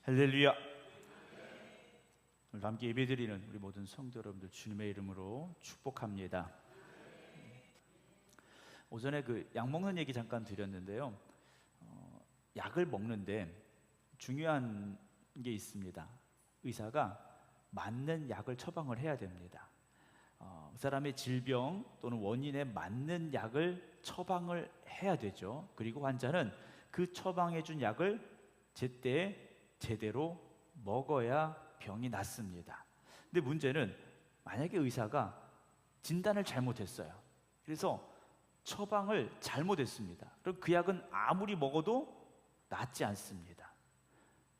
할렐루야. 오늘 함께 예배드리는 우리 모든 성도 여러분들 주님의 이름으로 축복합니다. 오전에 약 먹는 얘기 잠깐 드렸는데요. 약을 먹는데 중요한 게 있습니다. 의사가 맞는 약을 처방을 해야 됩니다. 그 사람의 질병 또는 원인에 맞는 약을 처방을 해야 되죠. 그리고 환자는 그 처방해 준 약을 제때 제대로 먹어야 병이 낫습니다. 근데 문제는 만약에 의사가 진단을 잘못했어요. 그래서 처방을 잘못했습니다. 그럼 그 약은 아무리 먹어도 낫지 않습니다.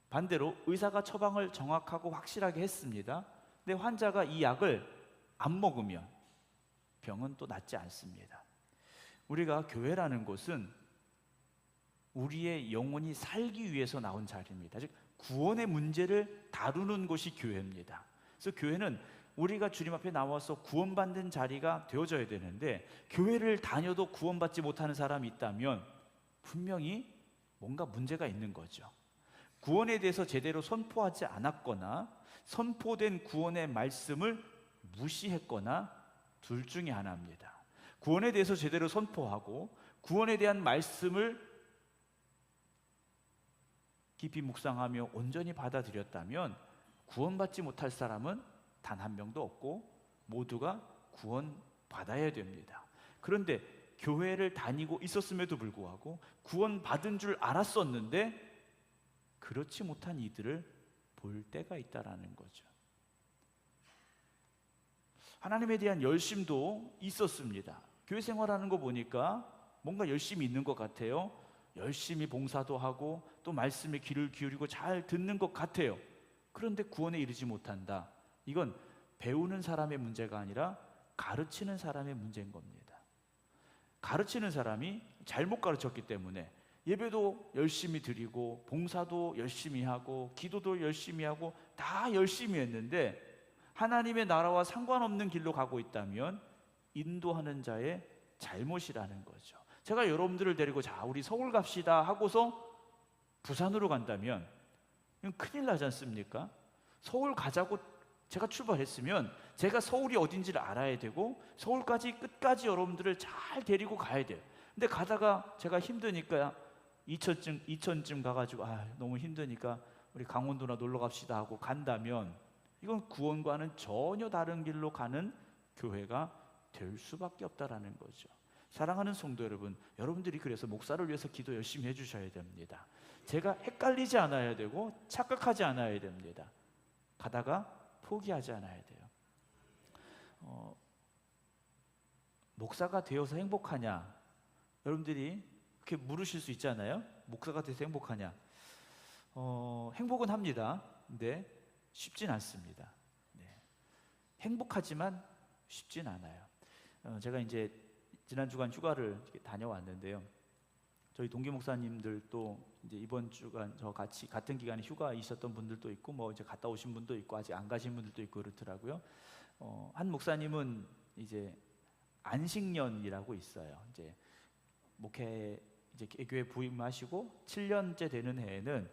반대로 의사가 처방을 정확하고 확실하게 했습니다. 근데 환자가 이 약을 안 먹으면 병은 또 낫지 않습니다. 우리가 교회라는 곳은 우리의 영혼이 살기 위해서 나온 자리입니다. 즉 구원의 문제를 다루는 곳이 교회입니다. 그래서 교회는 우리가 주님 앞에 나와서 구원받는 자리가 되어져야 되는데, 교회를 다녀도 구원받지 못하는 사람이 있다면 분명히 뭔가 문제가 있는 거죠. 구원에 대해서 제대로 선포하지 않았거나 선포된 구원의 말씀을 무시했거나 둘 중에 하나입니다. 구원에 대해서 제대로 선포하고 구원에 대한 말씀을 깊이 묵상하며 온전히 받아들였다면 구원받지 못할 사람은 단 한 명도 없고 모두가 구원받아야 됩니다. 그런데 교회를 다니고 있었음에도 불구하고 구원받은 줄 알았었는데 그렇지 못한 이들을 볼 때가 있다라는 거죠. 하나님에 대한 열심도 있었습니다. 교회 생활하는 거 보니까 뭔가 열심히 있는 것 같아요. 열심히 봉사도 하고 또 말씀에 귀를 기울이고 잘 듣는 것 같아요. 그런데 구원에 이르지 못한다. 이건 배우는 사람의 문제가 아니라 가르치는 사람의 문제인 겁니다. 가르치는 사람이 잘못 가르쳤기 때문에 예배도 열심히 드리고 봉사도 열심히 하고 기도도 열심히 하고 다 열심히 했는데 하나님의 나라와 상관없는 길로 가고 있다면 인도하는 자의 잘못이라는 거죠. 제가 여러분들을 데리고 자 우리 서울 갑시다 하고서 부산으로 간다면 이건 큰일 나지 않습니까? 서울 가자고 제가 출발했으면 제가 서울이 어딘지를 알아야 되고 서울까지 끝까지 여러분들을 잘 데리고 가야 돼요. 근데 가다가 제가 힘드니까 이천쯤 가가지고 너무 힘드니까 우리 강원도나 놀러 갑시다 하고 간다면 이건 구원과는 전혀 다른 길로 가는 교회가 될 수밖에 없다라는 거죠. 사랑하는 성도 여러분, 여러분들이 그래서 목사를 위해서 기도 열심히 해주셔야 됩니다. 제가 헷갈리지 않아야 되고 착각하지 않아야 됩니다. 가다가 포기하지 않아야 돼요. 목사가 되어서 행복하냐? 여러분들이 그렇게 물으실 수 있잖아요. 목사가 돼서 행복하냐? 행복은 합니다. 근데 쉽진 않습니다. 네. 행복하지만 쉽진 않아요. 제가 이제 지난 주간 휴가를 다녀왔는데요. 저희 동기 목사님들도 이제 이번 주간 저 같은 기간에 휴가 있었던 분들도 있고 뭐 이제 갔다 오신 분도 있고 아직 안 가신 분들도 있고 그렇더라고요. 한 목사님은 이제 안식년이라고 있어요. 이제 목회 이제 교회 부임하시고 7년째 되는 해에는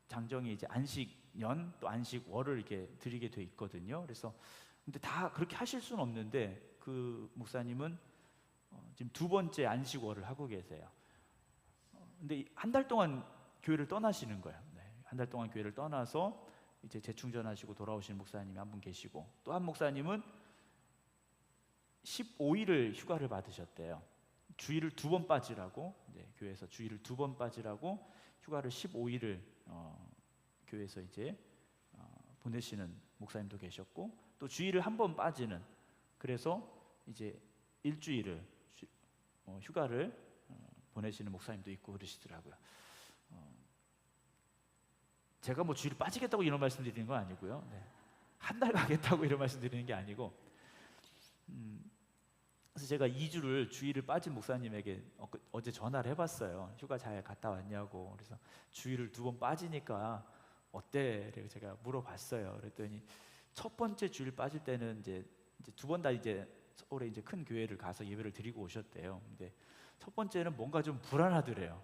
장정이 이제 안식년 또 안식월을 이렇게 드리게 돼 있거든요. 그래서 근데 다 그렇게 하실 수는 없는데 그 목사님은 지금 두 번째 안식월을 하고 계세요. 근데 한 달 동안 교회를 떠나시는 거예요. 네. 한 달 동안 교회를 떠나서 이제 재충전하시고 돌아오시는 목사님이 한 분 계시고 또 한 목사님은 15일을 휴가를 받으셨대요. 주일을 2번 빠지라고 교회에서 주일을 2번 빠지라고 휴가를 15일을 교회에서 이제 보내시는 목사님도 계셨고 또 주일을 1번 빠지는 그래서 이제 일주일을 휴가를 보내시는 목사님도 있고 그러시더라고요. 제가 뭐 주일 빠지겠다고 이런 말씀 드리는 건 아니고요. 네. 한 달 가겠다고 이런 말씀 드리는 게 아니고 그래서 제가 2주를 주일을 빠진 목사님에게 어제 전화를 해봤어요. 휴가 잘 갔다 왔냐고. 그래서 주일을 2번 빠지니까 어때? 그래서 제가 물어봤어요. 그랬더니 첫 번째 주일 빠질 때는 이제 2번 다 이제 서울에 이제 큰 교회를 가서 예배를 드리고 오셨대요. 근데 첫 번째는 뭔가 좀 불안하더래요.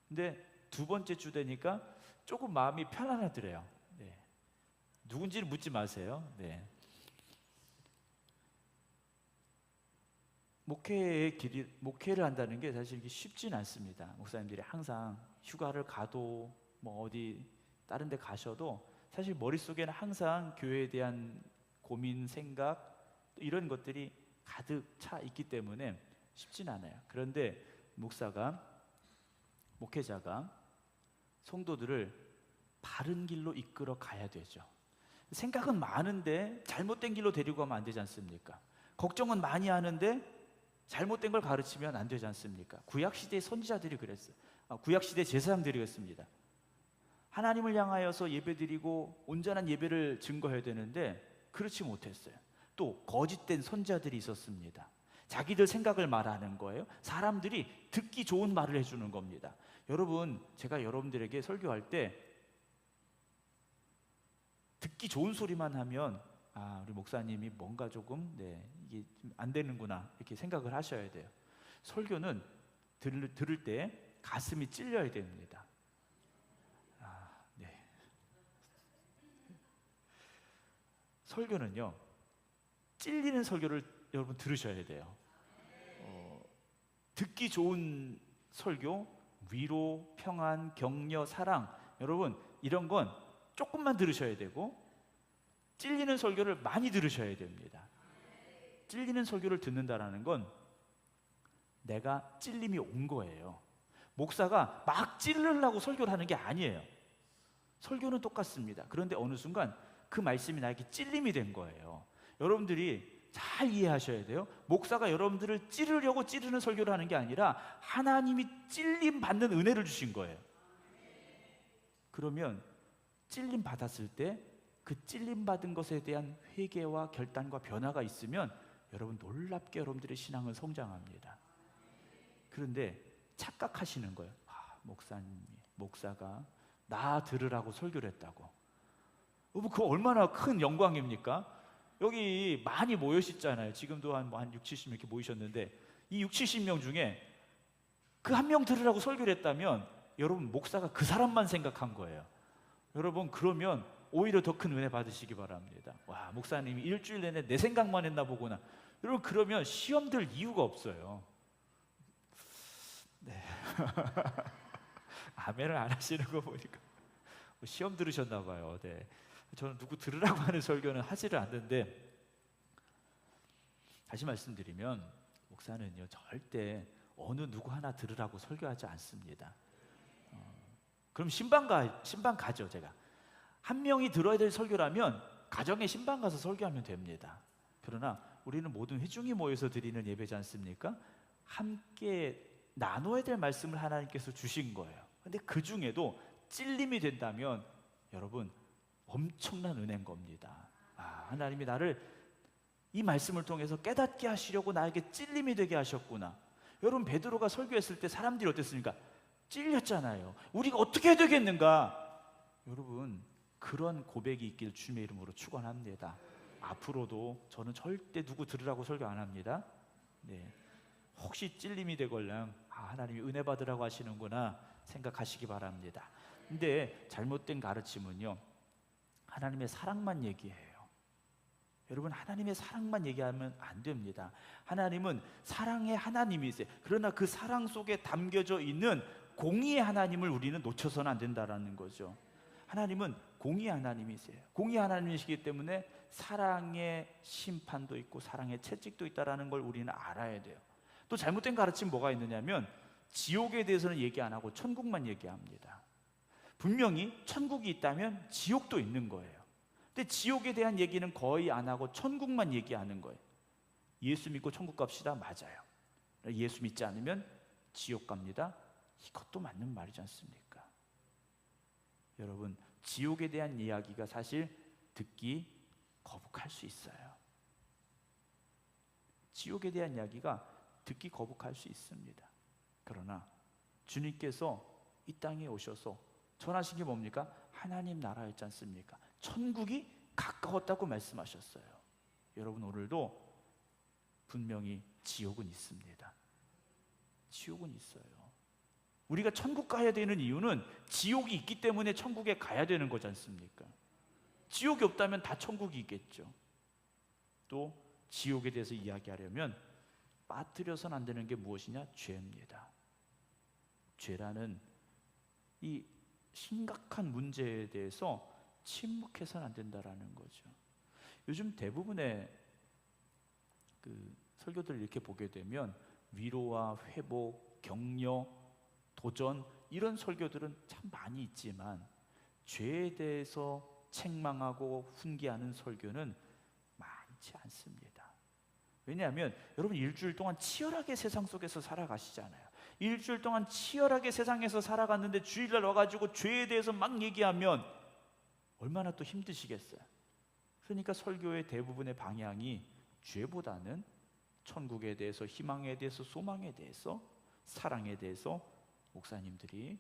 근데 두 번째 주 되니까 조금 마음이 편안하더래요. 네. 누군지는 묻지 마세요. 네. 목회를 한다는 게 사실 이게 쉽지는 않습니다. 목사님들이 항상 휴가를 가도 뭐 어디 다른 데 가셔도 사실 머릿속에는 항상 교회에 대한 고민, 생각 이런 것들이 가득 차 있기 때문에 쉽진 않아요. 그런데 목회자가 성도들을 바른 길로 이끌어 가야 되죠. 생각은 많은데 잘못된 길로 데리고 가면 안 되지 않습니까? 걱정은 많이 하는데 잘못된 걸 가르치면 안 되지 않습니까? 구약시대 선지자들이 그랬어요. 구약시대 제사장들이 그랬습니다. 하나님을 향하여서 예배드리고 온전한 예배를 증거해야 되는데 그렇지 못했어요. 또 거짓된 선지자들이 있었습니다. 자기들 생각을 말하는 거예요. 사람들이 듣기 좋은 말을 해주는 겁니다. 여러분, 제가 여러분들에게 설교할 때 듣기 좋은 소리만 하면 우리 목사님이 뭔가 조금 이게 안 되는구나 이렇게 생각을 하셔야 돼요. 설교는 들을 때 가슴이 찔려야 됩니다. 설교는요, 찔리는 설교를 여러분 들으셔야 돼요. 듣기 좋은 설교, 위로, 평안, 격려, 사랑, 여러분 이런 건 조금만 들으셔야 되고 찔리는 설교를 많이 들으셔야 됩니다. 찔리는 설교를 듣는다라는 건 내가 찔림이 온 거예요. 목사가 막 찔르려고 설교를 하는 게 아니에요. 설교는 똑같습니다. 그런데 어느 순간 그 말씀이 나에게 찔림이 된 거예요. 여러분들이 잘 이해하셔야 돼요. 목사가 여러분들을 찌르려고 찌르는 설교를 하는 게 아니라 하나님이 찔림 받는 은혜를 주신 거예요. 그러면 찔림 받았을 때 그 찔림 받은 것에 대한 회개와 결단과 변화가 있으면 여러분 놀랍게 여러분들의 신앙은 성장합니다. 그런데 착각하시는 거예요. 목사가 나 들으라고 설교를 했다고. 그거 얼마나 큰 영광입니까? 여기 많이 모여있잖아요. 지금도 한 6, 70명 이렇게 모이셨는데 이 6, 70명 중에 그 한 명 들으라고 설교를 했다면 여러분 목사가 그 사람만 생각한 거예요. 여러분 그러면 오히려 더 큰 은혜 받으시기 바랍니다. 와, 목사님이 일주일 내내 내 생각만 했나 보구나. 여러분 그러면 시험 들 이유가 없어요. 네. 아멘을 안 하시는 거 보니까 시험 들으셨나 봐요. 네. 저는 누구 들으라고 하는 설교는 하지를 않는데, 다시 말씀드리면 목사는요 절대 어느 누구 하나 들으라고 설교하지 않습니다. 그럼 신방 가죠. 제가 한 명이 들어야 될 설교라면 가정에 신방 가서 설교하면 됩니다. 그러나 우리는 모든 회중이 모여서 드리는 예배지 않습니까? 함께 나눠야 될 말씀을 하나님께서 주신 거예요. 근데 그 중에도 찔림이 된다면 여러분 엄청난 은혜인 겁니다. 하나님이 나를 이 말씀을 통해서 깨닫게 하시려고 나에게 찔림이 되게 하셨구나. 여러분 베드로가 설교했을 때 사람들이 어땠습니까? 찔렸잖아요. 우리가 어떻게 해야 되겠는가? 여러분 그런 고백이 있길 주님의 이름으로 축원합니다. 앞으로도 저는 절대 누구 들으라고 설교 안 합니다. 네. 혹시 찔림이 되걸랑 하나님이 은혜 받으라고 하시는구나 생각하시기 바랍니다. 근데 잘못된 가르침은요 하나님의 사랑만 얘기해요. 여러분 하나님의 사랑만 얘기하면 안 됩니다. 하나님은 사랑의 하나님이세요. 그러나 그 사랑 속에 담겨져 있는 공의의 하나님을 우리는 놓쳐서는 안 된다라는 거죠. 하나님은 공의의 하나님이세요. 공의의 하나님이시기 때문에 사랑의 심판도 있고 사랑의 채찍도 있다라는 걸 우리는 알아야 돼요. 또 잘못된 가르침 뭐가 있느냐면 지옥에 대해서는 얘기 안 하고 천국만 얘기합니다. 분명히 천국이 있다면 지옥도 있는 거예요. 근데 지옥에 대한 얘기는 거의 안 하고 천국만 얘기하는 거예요. 예수 믿고 천국 갑시다. 맞아요. 예수 믿지 않으면 지옥 갑니다. 이것도 맞는 말이지 않습니까? 여러분 지옥에 대한 이야기가 사실 듣기 거북할 수 있어요. 지옥에 대한 이야기가 듣기 거북할 수 있습니다. 그러나 주님께서 이 땅에 오셔서 전하신 게 뭡니까? 하나님 나라였지 않습니까? 천국이 가까웠다고 말씀하셨어요. 여러분 오늘도 분명히 지옥은 있습니다. 지옥은 있어요. 우리가 천국 가야 되는 이유는 지옥이 있기 때문에 천국에 가야 되는 거지 않습니까? 지옥이 없다면 다 천국이 있겠죠. 또 지옥에 대해서 이야기하려면 빠뜨려서는 안 되는 게 무엇이냐? 죄입니다. 죄라는 이 심각한 문제에 대해서 침묵해서는 안 된다라는 거죠. 요즘 대부분의 그 설교들을 이렇게 보게 되면 위로와 회복, 격려, 도전 이런 설교들은 참 많이 있지만 죄에 대해서 책망하고 훈계하는 설교는 많지 않습니다. 왜냐하면 여러분 일주일 동안 치열하게 세상 속에서 살아가시잖아요. 일주일 동안 치열하게 세상에서 살아갔는데 주일날 와가지고 죄에 대해서 막 얘기하면 얼마나 또 힘드시겠어요. 그러니까 설교의 대부분의 방향이 죄보다는 천국에 대해서, 희망에 대해서, 소망에 대해서, 사랑에 대해서 목사님들이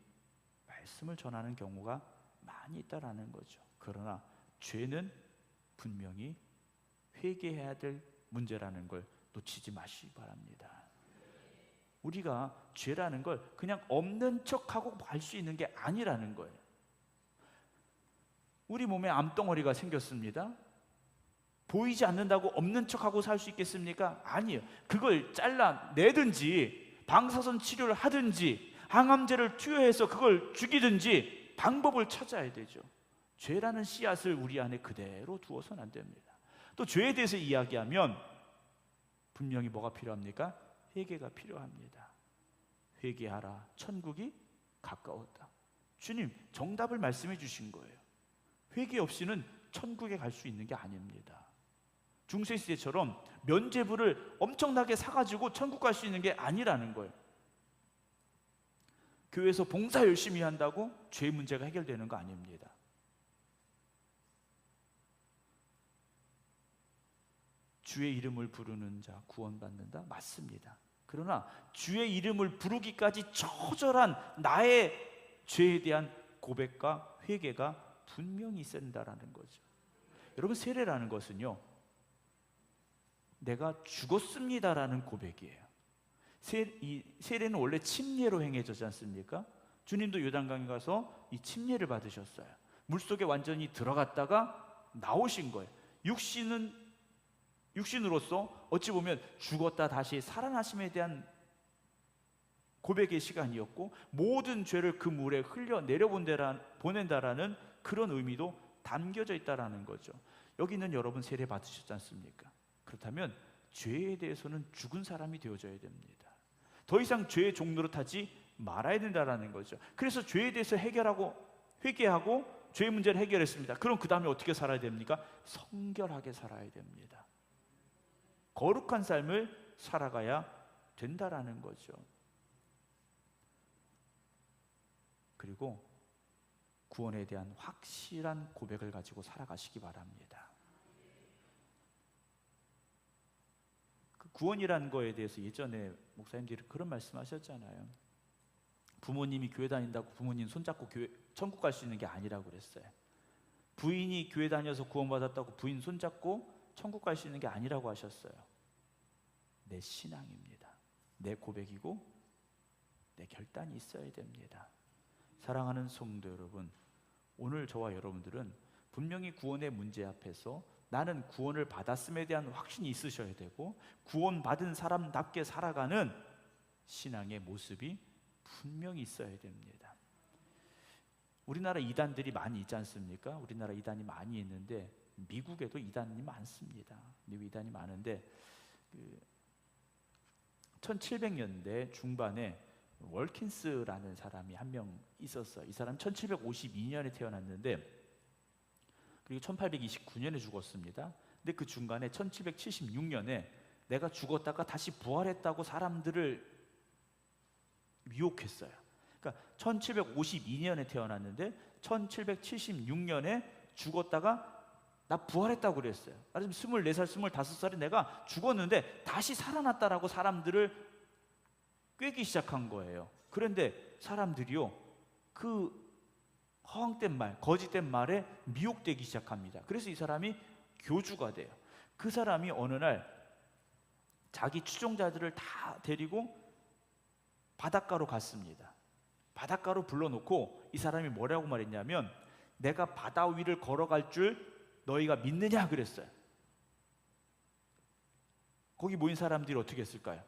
말씀을 전하는 경우가 많이 있다라는 거죠. 그러나 죄는 분명히 회개해야 될 문제라는 걸 놓치지 마시기 바랍니다. 우리가 죄라는 걸 그냥 없는 척하고 할 수 있는 게 아니라는 거예요. 우리 몸에 암덩어리가 생겼습니다. 보이지 않는다고 없는 척하고 살 수 있겠습니까? 아니에요. 그걸 잘라내든지 방사선 치료를 하든지 항암제를 투여해서 그걸 죽이든지 방법을 찾아야 되죠. 죄라는 씨앗을 우리 안에 그대로 두어서는 안 됩니다. 또 죄에 대해서 이야기하면 분명히 뭐가 필요합니까? 회개가 필요합니다. 회개하라, 천국이 가까웠다. 주님 정답을 말씀해 주신 거예요. 회개 없이는 천국에 갈 수 있는 게 아닙니다. 중세시대처럼 면죄부를 엄청나게 사가지고 천국 갈 수 있는 게 아니라는 거예요. 교회에서 봉사 열심히 한다고 죄 문제가 해결되는 거 아닙니다. 주의 이름을 부르는 자 구원받는다? 맞습니다. 그러나 주의 이름을 부르기까지 처절한 나의 죄에 대한 고백과 회개가 분명히 있어야 된다는 거죠. 여러분, 세례라는 것은요, 내가 죽었습니다라는 고백이에요. 세례는 원래 침례로 행해지지 않습니까? 주님도 요단강에 가서 이 침례를 받으셨어요. 물속에 완전히 들어갔다가 나오신 거예요. 육신으로서 어찌 보면 죽었다 다시 살아나심에 대한 고백의 시간이었고, 모든 죄를 그 물에 흘려 내려보낸다라는 그런 의미도 담겨져 있다라는 거죠. 여기 있는 여러분 세례 받으셨지 않습니까? 그렇다면 죄에 대해서는 죽은 사람이 되어져야 됩니다. 더 이상 죄의 종로로 타지 말아야 된다라는 거죠. 그래서 죄에 대해서 회개하고 죄의 문제를 해결했습니다. 그럼 그 다음에 어떻게 살아야 됩니까? 성결하게 살아야 됩니다. 거룩한 삶을 살아가야 된다라는 거죠. 그리고 구원에 대한 확실한 고백을 가지고 살아가시기 바랍니다. 그 구원이라는 거에 대해서 예전에 목사님들이 그런 말씀하셨잖아요. 부모님이 교회 다닌다고 부모님 손잡고 천국 갈 수 있는 게 아니라고 그랬어요. 부인이 교회 다녀서 구원받았다고 부인 손잡고 천국 갈 수 있는 게 아니라고 하셨어요. 내 신앙입니다. 내 고백이고 내 결단이 있어야 됩니다. 사랑하는 성도 여러분, 오늘 저와 여러분들은 분명히 구원의 문제 앞에서 나는 구원을 받았음에 대한 확신이 있으셔야 되고, 구원받은 사람답게 살아가는 신앙의 모습이 분명히 있어야 됩니다. 우리나라 이단들이 많이 있지 않습니까? 우리나라 이단이 많이 있는데 미국에도 이단이 많습니다. 미국 이단이 많은데 1700년대 중반에 월킨스라는 사람이 한 명 있었어요. 이 사람 1752년에 태어났는데 그리고 1829년에 죽었습니다. 근데 그 중간에 1776년에 내가 죽었다가 다시 부활했다고 사람들을 유혹했어요. 그러니까 1752년에 태어났는데 1776년에 죽었다가 나 부활했다고 그랬어요. 말하자면 24살, 25살에 내가 죽었는데 다시 살아났다라고 사람들을 꿰기 시작한 거예요. 그런데 사람들이요, 그 허황된 말, 거짓된 말에 미혹되기 시작합니다. 그래서 이 사람이 교주가 돼요. 그 사람이 어느 날 자기 추종자들을 다 데리고 바닷가로 갔습니다. 바닷가로 불러놓고 이 사람이 뭐라고 말했냐면 내가 바다 위를 걸어갈 줄 너희가 믿느냐 그랬어요. 거기 모인 사람들이 어떻게 했을까요?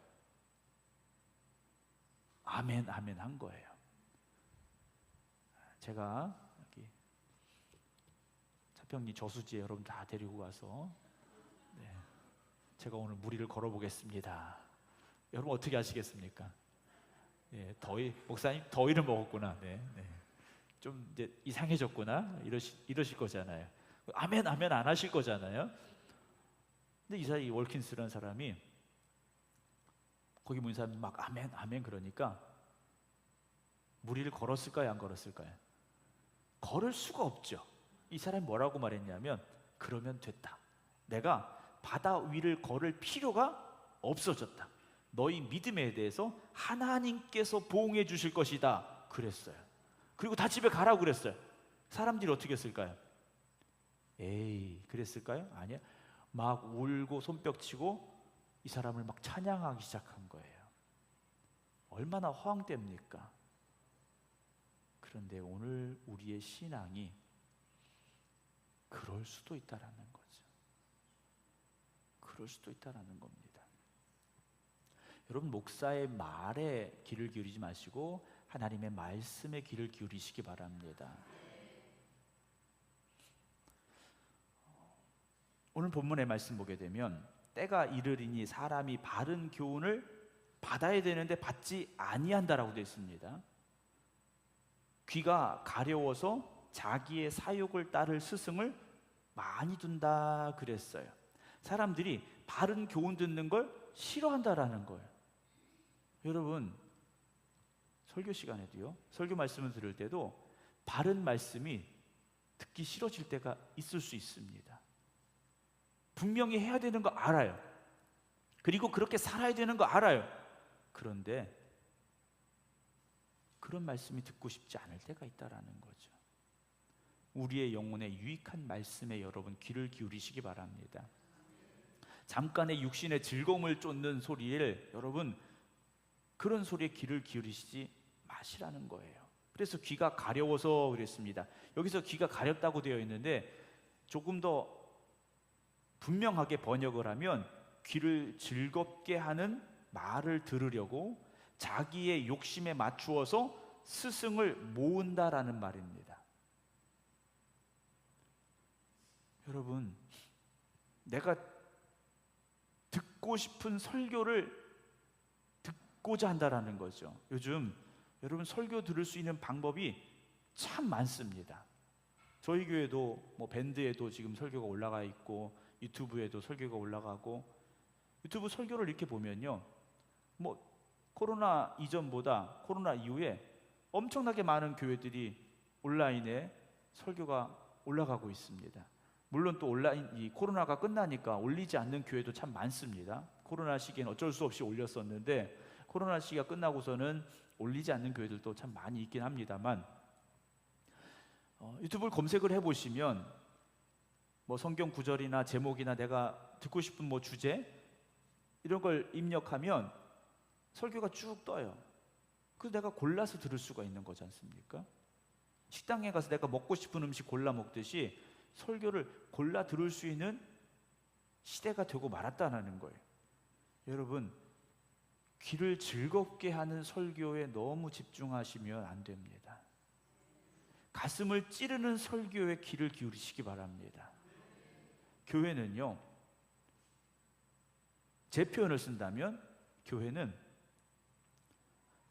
아멘 아멘 한 거예요. 제가 여기 차평리 저수지에 여러분 다 데리고 가서 제가 오늘 무리를 걸어보겠습니다. 여러분 어떻게 하시겠습니까? 목사님 더위를 먹었구나. 좀 이제 이상해졌구나. 이러실 거잖아요. 아멘 아멘 안 하실 거잖아요. 근데 이 월킨스라는 사람이 거기 모인 사람이 막 아멘 아멘 그러니까 무리를 걸었을까요? 안 걸었을까요? 걸을 수가 없죠. 이 사람이 뭐라고 말했냐면 그러면 됐다. 내가 바다 위를 걸을 필요가 없어졌다. 너희 믿음에 대해서 하나님께서 보응해 주실 것이다 그랬어요. 그리고 다 집에 가라고 그랬어요. 사람들이 어떻게 했을까요? 에이 그랬을까요? 아니야. 막 울고 손뼉치고 이 사람을 막 찬양하기 시작한 거예요. 얼마나 허황됩니까? 그런데 오늘 우리의 신앙이 그럴 수도 있다라는 거죠. 그럴 수도 있다라는 겁니다. 여러분 목사의 말에 귀를 기울이지 마시고 하나님의 말씀에 귀를 기울이시기 바랍니다. 오늘 본문의 말씀 보게 되면 때가 이르리니 사람이 바른 교훈을 받아야 되는데 받지 아니한다라고 되어 있습니다. 귀가 가려워서 자기의 사욕을 따를 스승을 많이 둔다 그랬어요. 사람들이 바른 교훈 듣는 걸 싫어한다라는 거예요. 여러분 설교 시간에도요, 설교 말씀을 들을 때도 바른 말씀이 듣기 싫어질 때가 있을 수 있습니다. 분명히 해야 되는 거 알아요. 그리고 그렇게 살아야 되는 거 알아요. 그런데 그런 말씀이 듣고 싶지 않을 때가 있다라는 거죠. 우리의 영혼에 유익한 말씀에 여러분 귀를 기울이시기 바랍니다. 잠깐의 육신의 즐거움을 쫓는 소리를 여러분 그런 소리에 귀를 기울이시지 마시라는 거예요. 그래서 귀가 가려워서 그랬습니다. 여기서 귀가 가렵다고 되어 있는데 조금 더 분명하게 번역을 하면 귀를 즐겁게 하는 말을 들으려고 자기의 욕심에 맞추어서 스승을 모은다라는 말입니다. 여러분 내가 듣고 싶은 설교를 듣고자 한다라는 거죠. 요즘 여러분 설교 들을 수 있는 방법이 참 많습니다. 저희 교회도 뭐 밴드에도 지금 설교가 올라가 있고 유튜브에도 설교가 올라가고 유튜브 설교를 이렇게 보면요, 뭐 코로나 이전보다 코로나 이후에 엄청나게 많은 교회들이 온라인에 설교가 올라가고 있습니다. 물론 또 온라인 이 코로나가 끝나니까 올리지 않는 교회도 참 많습니다. 코로나 시기엔 어쩔 수 없이 올렸었는데 코로나 시기가 끝나고서는 올리지 않는 교회들도 참 많이 있긴 합니다만 유튜브를 검색을 해보시면 뭐 성경 구절이나 제목이나 내가 듣고 싶은 뭐 주제 이런 걸 입력하면 설교가 쭉 떠요. 그래서 내가 골라서 들을 수가 있는 거지 않습니까? 식당에 가서 내가 먹고 싶은 음식 골라 먹듯이 설교를 골라 들을 수 있는 시대가 되고 말았다는 거예요. 여러분 귀를 즐겁게 하는 설교에 너무 집중하시면 안 됩니다. 가슴을 찌르는 설교에 귀를 기울이시기 바랍니다. 교회는요, 제 표현을 쓴다면 교회는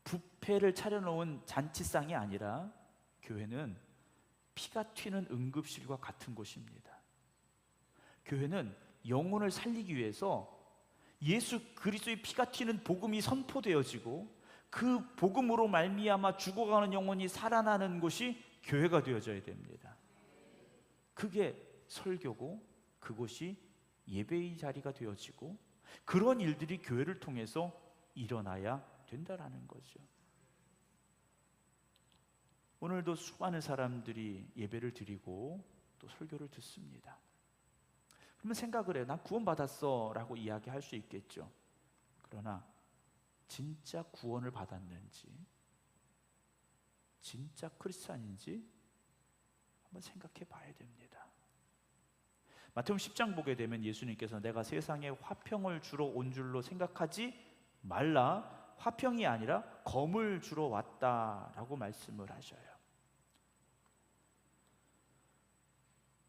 뷔페를 차려놓은 잔치상이 아니라 교회는 피가 튀는 응급실과 같은 곳입니다. 교회는 영혼을 살리기 위해서 예수 그리스도의 피가 튀는 복음이 선포되어지고 그 복음으로 말미암아 죽어가는 영혼이 살아나는 곳이 교회가 되어져야 됩니다. 그게 설교고 그곳이 예배의 자리가 되어지고 그런 일들이 교회를 통해서 일어나야 된다라는 거죠. 오늘도 수많은 사람들이 예배를 드리고 또 설교를 듣습니다. 그러면 생각을 해요. 난 구원받았어 라고 이야기할 수 있겠죠. 그러나 진짜 구원을 받았는지, 진짜 크리스찬인지 한번 생각해 봐야 됩니다. 마태복음 10장 보게 되면 예수님께서 내가 세상에 화평을 주러 온 줄로 생각하지 말라, 화평이 아니라 검을 주러 왔다라고 말씀을 하셔요.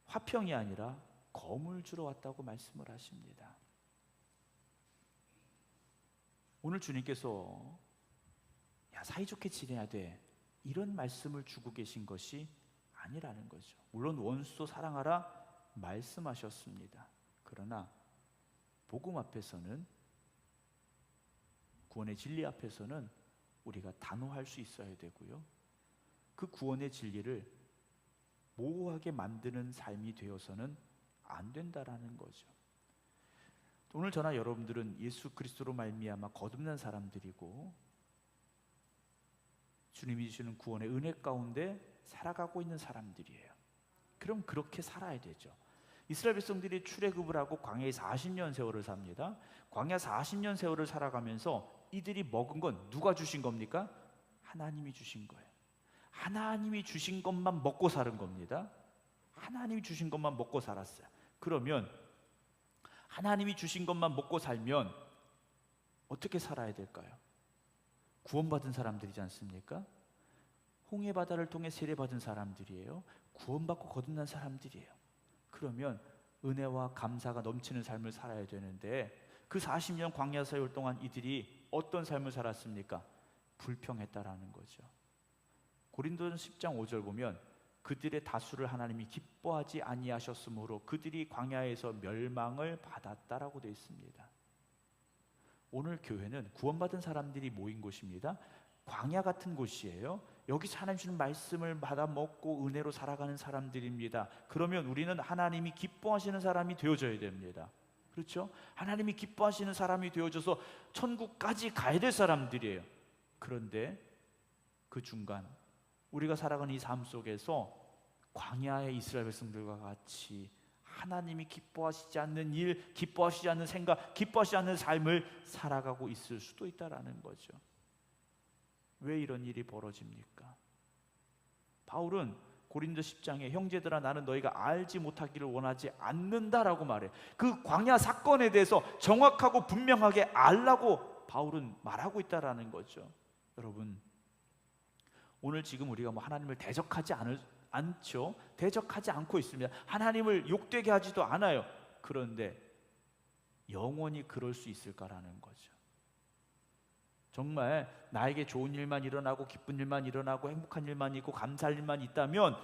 화평이 아니라 검을 주러 왔다고 말씀을 하십니다. 오늘 주님께서 야, 사이좋게 지내야 돼, 이런 말씀을 주고 계신 것이 아니라는 거죠. 물론 원수도 사랑하라 말씀하셨습니다. 그러나 복음 앞에서는, 구원의 진리 앞에서는 우리가 단호할 수 있어야 되고요, 그 구원의 진리를 모호하게 만드는 삶이 되어서는 안 된다라는 거죠. 오늘 저나 여러분들은 예수 그리스도로 말미암아 거듭난 사람들이고 주님이 주시는 구원의 은혜 가운데 살아가고 있는 사람들이에요. 그럼 그렇게 살아야 되죠. 이스라엘 백성들이 출애굽을 하고 광야에 40년 세월을 삽니다. 광야 40년 세월을 살아가면서 이들이 먹은 건 누가 주신 겁니까? 하나님이 주신 거예요. 하나님이 주신 것만 먹고 사는 겁니다. 하나님이 주신 것만 먹고 살았어요. 그러면 하나님이 주신 것만 먹고 살면 어떻게 살아야 될까요? 구원받은 사람들이지 않습니까? 홍해 바다를 통해 세례받은 사람들이에요. 구원받고 거듭난 사람들이에요. 그러면 은혜와 감사가 넘치는 삶을 살아야 되는데 그 40년 광야 세월 동안 이들이 어떤 삶을 살았습니까? 불평했다라는 거죠. 고린도전 10장 5절 보면 그들의 다수를 하나님이 기뻐하지 아니하셨으므로 그들이 광야에서 멸망을 받았다라고 되어 있습니다. 오늘 교회는 구원받은 사람들이 모인 곳입니다. 광야 같은 곳이에요. 여기서 하나님 주는 말씀을 받아 먹고 은혜로 살아가는 사람들입니다. 그러면 우리는 하나님이 기뻐하시는 사람이 되어져야 됩니다. 그렇죠? 하나님이 기뻐하시는 사람이 되어져서 천국까지 가야 될 사람들이에요. 그런데 그 중간 우리가 살아가는 이 삶 속에서 광야의 이스라엘 백성들과 같이 하나님이 기뻐하시지 않는 일, 기뻐하시지 않는 생각, 기뻐하시지 않는 삶을 살아가고 있을 수도 있다라는 거죠. 왜 이런 일이 벌어집니까? 바울은 고린도 10장에 형제들아 나는 너희가 알지 못하기를 원하지 않는다라고 말해. 그 광야 사건에 대해서 정확하고 분명하게 알라고 바울은 말하고 있다라는 거죠. 여러분, 오늘 지금 우리가 하나님을 대적하지 않죠. 대적하지 않고 있습니다. 하나님을 욕되게 하지도 않아요. 그런데 영원히 그럴 수 있을까라는 거죠. 정말 나에게 좋은 일만 일어나고 기쁜 일만 일어나고 행복한 일만 있고 감사할 일만 있다면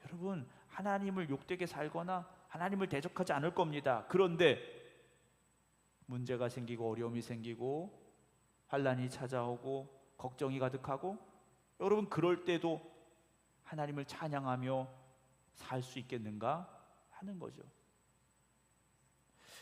여러분 하나님을 욕되게 살거나 하나님을 대적하지 않을 겁니다. 그런데 문제가 생기고 어려움이 생기고 환난이 찾아오고 걱정이 가득하고 여러분 그럴 때도 하나님을 찬양하며 살 수 있겠는가 하는 거죠.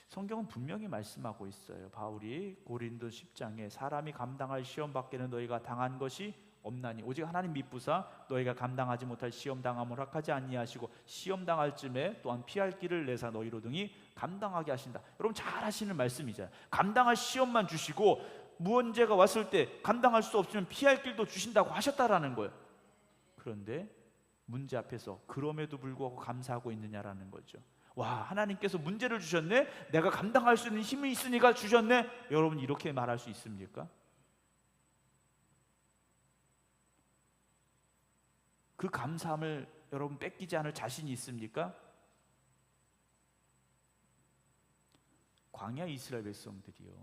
성경은 분명히 말씀하고 있어요. 바울이 고린도 10장에 사람이 감당할 시험 밖에는 너희가 당한 것이 없나니 오직 하나님 미쁘사 너희가 감당하지 못할 시험 당함을 허락하지 아니하시고 시험 당할 쯤에 또한 피할 길을 내사 너희로 등이 감당하게 하신다. 여러분 잘 하시는 말씀이잖아요. 감당할 시험만 주시고 문제가 왔을 때 감당할 수 없으면 피할 길도 주신다고 하셨다라는 거예요. 그런데 문제 앞에서 그럼에도 불구하고 감사하고 있느냐라는 거죠. 와, 하나님께서 문제를 주셨네? 내가 감당할 수 있는 힘이 있으니까 주셨네? 여러분 이렇게 말할 수 있습니까? 그 감사함을 여러분 뺏기지 않을 자신이 있습니까? 광야 이스라엘 백성들이요,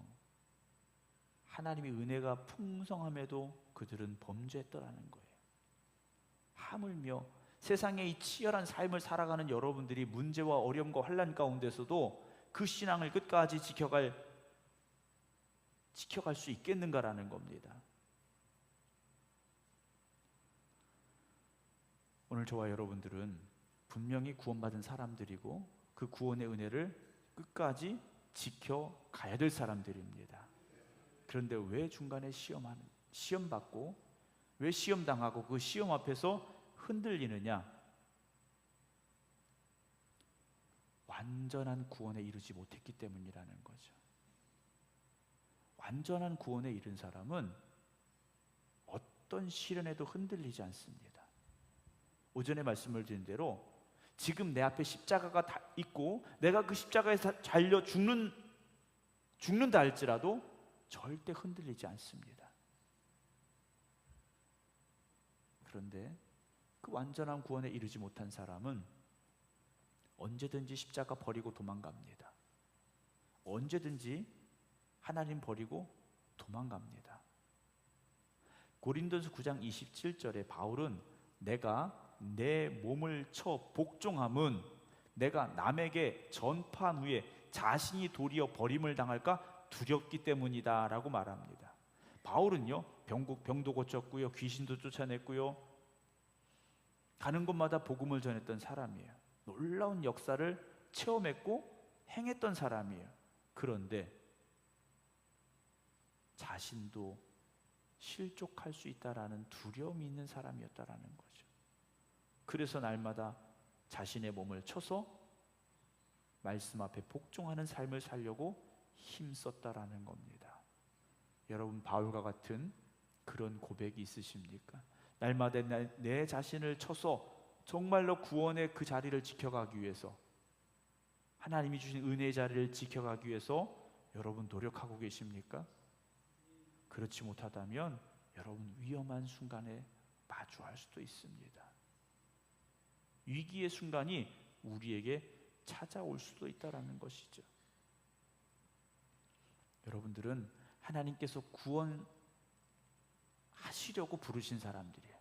하나님의 은혜가 풍성함에도 그들은 범죄했더라는 거예요. 하물며 세상의 이 치열한 삶을 살아가는 여러분들이 문제와 어려움과 환난 가운데서도 그 신앙을 끝까지 지켜갈 수 있겠는가라는 겁니다. 오늘 저와 여러분들은 분명히 구원받은 사람들이고 그 구원의 은혜를 끝까지 지켜가야 될 사람들입니다. 그런데 왜 중간에 시험 받고 왜 시험 당하고 그 시험 앞에서 흔들리느냐? 완전한 구원에 이르지 못했기 때문이라는 거죠. 완전한 구원에 이른 사람은 어떤 시련에도 흔들리지 않습니다. 오전에 말씀을 드린 대로 지금 내 앞에 십자가가 다 있고 내가 그 십자가에서 잘려 죽는다 할지라도 절대 흔들리지 않습니다. 그런데 그 완전한 구원에 이르지 못한 사람은 언제든지 십자가 버리고 도망갑니다. 언제든지 하나님 버리고 도망갑니다. 고린도서 9장 27절에 바울은 내가 내 몸을 쳐 복종함은 내가 남에게 전파한 후에 자신이 도리어 버림을 당할까 두렵기 때문이다 라고 말합니다. 바울은요, 병도 고쳤고요, 귀신도 쫓아냈고요, 가는 곳마다 복음을 전했던 사람이에요. 놀라운 역사를 체험했고 행했던 사람이에요. 그런데 자신도 실족할 수 있다라는 두려움이 있는 사람이었다라는 거죠. 그래서 날마다 자신의 몸을 쳐서 말씀 앞에 복종하는 삶을 살려고 힘썼다라는 겁니다. 여러분, 바울과 같은 그런 고백이 있으십니까? 날마다 내 자신을 쳐서 정말로 구원의 그 자리를 지켜가기 위해서, 하나님이 주신 은혜의 자리를 지켜가기 위해서 여러분 노력하고 계십니까? 그렇지 못하다면 여러분 위험한 순간에 마주할 수도 있습니다. 위기의 순간이 우리에게 찾아올 수도 있다는 것이죠. 여러분들은 하나님께서 구원하시려고 부르신 사람들이에요.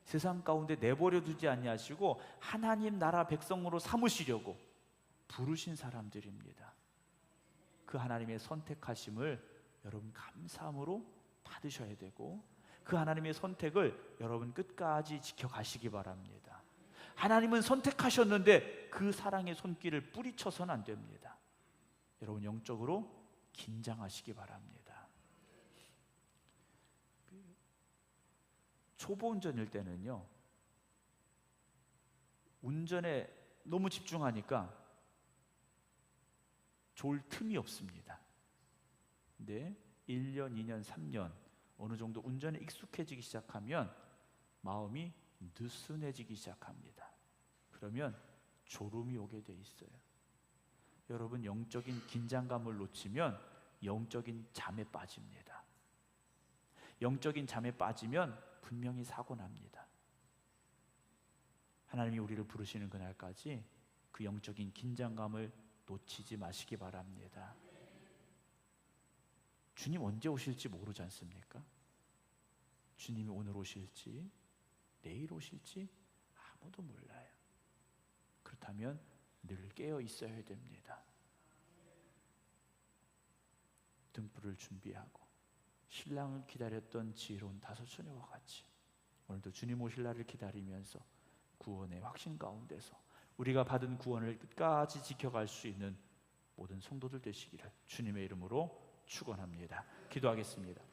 세상 가운데 내버려 두지 아니하시고 하나님 나라 백성으로 삼으시려고 부르신 사람들입니다. 그 하나님의 선택하심을 여러분 감사함으로 받으셔야 되고, 그 하나님의 선택을 여러분 끝까지 지켜가시기 바랍니다. 하나님은 선택하셨는데 그 사랑의 손길을 뿌리쳐서는 안 됩니다. 여러분 영적으로 긴장하시기 바랍니다. 초보 운전일 때는요, 운전에 너무 집중하니까 졸 틈이 없습니다. 근데 1년, 2년, 3년 어느 정도 운전에 익숙해지기 시작하면 마음이 느슨해지기 시작합니다. 그러면 졸음이 오게 돼 있어요. 여러분, 영적인 긴장감을 놓치면 영적인 잠에 빠집니다. 영적인 잠에 빠지면 분명히 사고 납니다. 하나님이 우리를 부르시는 그날까지 그 영적인 긴장감을 놓치지 마시기 바랍니다. 주님 언제 오실지 모르지 않습니까? 주님이 오늘 오실지 내일 오실지 아무도 몰라요. 그렇다면 늘 깨어 있어야 됩니다. 등불을 준비하고 신랑을 기다렸던 지혜로운 다섯 처녀와 같이 오늘도 주님 오실 날을 기다리면서 구원의 확신 가운데서 우리가 받은 구원을 끝까지 지켜갈 수 있는 모든 성도들 되시기를 주님의 이름으로 축원합니다. 기도하겠습니다.